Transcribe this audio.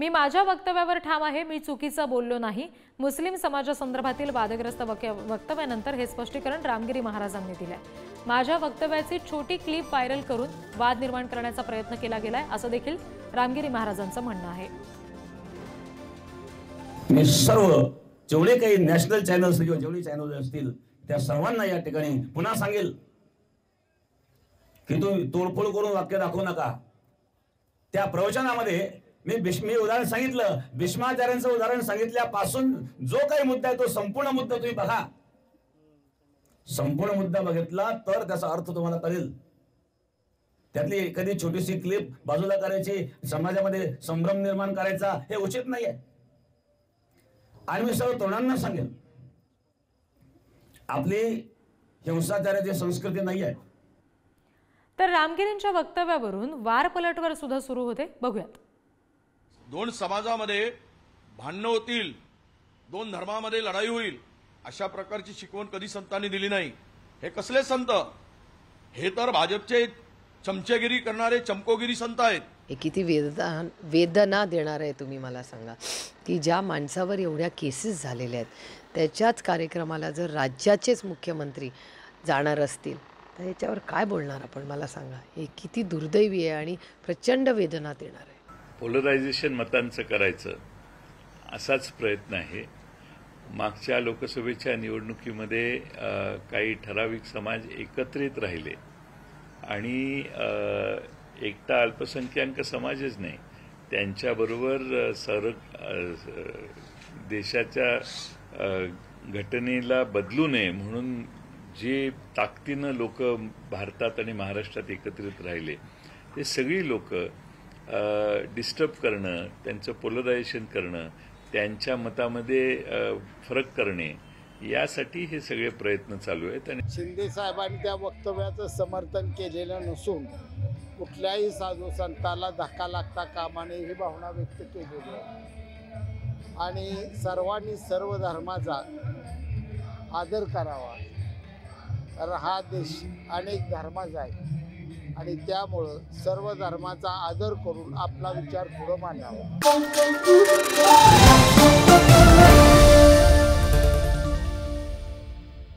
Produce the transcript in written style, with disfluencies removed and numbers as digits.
मी माझ्या वक्तव्यावर ठाम आहे, मी चुकीचं बोललो नाही। मुस्लिम समाजासंदर्भातील वादग्रस्त वक्तव्यानंतर हे स्पष्टीकरण रामगिरी महाराजांनी दिले। माझ्या वक्तव्याची छोटी क्लिप व्हायरल करून वाद निर्माण करण्याचा प्रयत्न केला गेलाय असं देखील रामगिरी महाराजांचं म्हणणं आहे। मी सर्व जेवढे काही नॅशनल चॅनल्स किंवा जेवढे चॅनल्स असतील त्या सर्वांना या ठिकाणी पुन्हा सांगेल की तुम्ही तोडफोड करून वाक्य दाखवू नका। त्या प्रवचनामध्ये मी उदाहरण सांगितलं, भीष्माचार्यांचं उदाहरण सांगितल्यापासून जो काही मुद्दा आहे तो संपूर्ण मुद्दा तुम्ही बघा। संपूर्ण मुद्दा बघितला तर त्याचा अर्थ तुम्हाला कळेल। त्यातली एखादी छोटीशी क्लिप बाजूला करायची, समाजामध्ये संभ्रम निर्माण करायचा हे उचित नाहीये। आणि मी सर्व तरुणांना सांगेल, आपली हिंसाचाराची संस्कृती नाही आहे। तर रामगिरींच्या वक्तव्यावरून वार पलटवार सुद्धा सुरू होते, बघूयात। दोन समाजामध्ये भांडणं होतील, दोन धर्मामध्ये लढाई होईल, अशा प्रकारची शिकवण कधी संतांनी दिली नाही। हे कसले संत? हे तर भाजपचे चमचेगिरी करणारे चमकोगिरी संत आहेत। हे किती वेदना देणार आहे तुम्ही मला सांगा, की ज्या माणसावर एवढ्या केसेस झालेल्या आहेत त्याच्याच कार्यक्रमाला जर राज्याचेच मुख्यमंत्री जाणार असतील तर याच्यावर काय बोलणार आपण, मला सांगा। हे किती दुर्दैवी आहे आणि प्रचंड वेदना देणार आहे। पोलरायझेशन मतांचं करायचं असाच प्रयत्न आहे। मागच्या लोकसभेच्या निवडणुकीमध्ये काही ठराविक समाज एकत्रित राहिले आणि एकटा अल्पसंख्याक समाजच नाही, त्यांच्याबरोबर देशाच्या घटनेला बदलू नये म्हणून जे ताकदीनं लोक भारतात आणि महाराष्ट्रात एकत्रित राहिले ते सगळी लोक डिस्टर्ब करणं, त्यांचं पोलरायझेशन करणं, त्यांच्या मतामध्ये फरक करणे, यासाठी हे सगळे प्रयत्न चालू आहेत। आणि शिंदे साहेबांनी त्या वक्तव्याचं समर्थन केलेलं नसून कुठल्याही साधू संताला धक्का लागता कामा नये ही भावना व्यक्त केलेली आहे। आणि सर्वांनी सर्व धर्माचा आदर करावा, कारण हा देश अनेक धर्माचा आहे आणि त्यामुळं सर्व धर्माचा आदर करून आपला विचार पुढे मांडावा।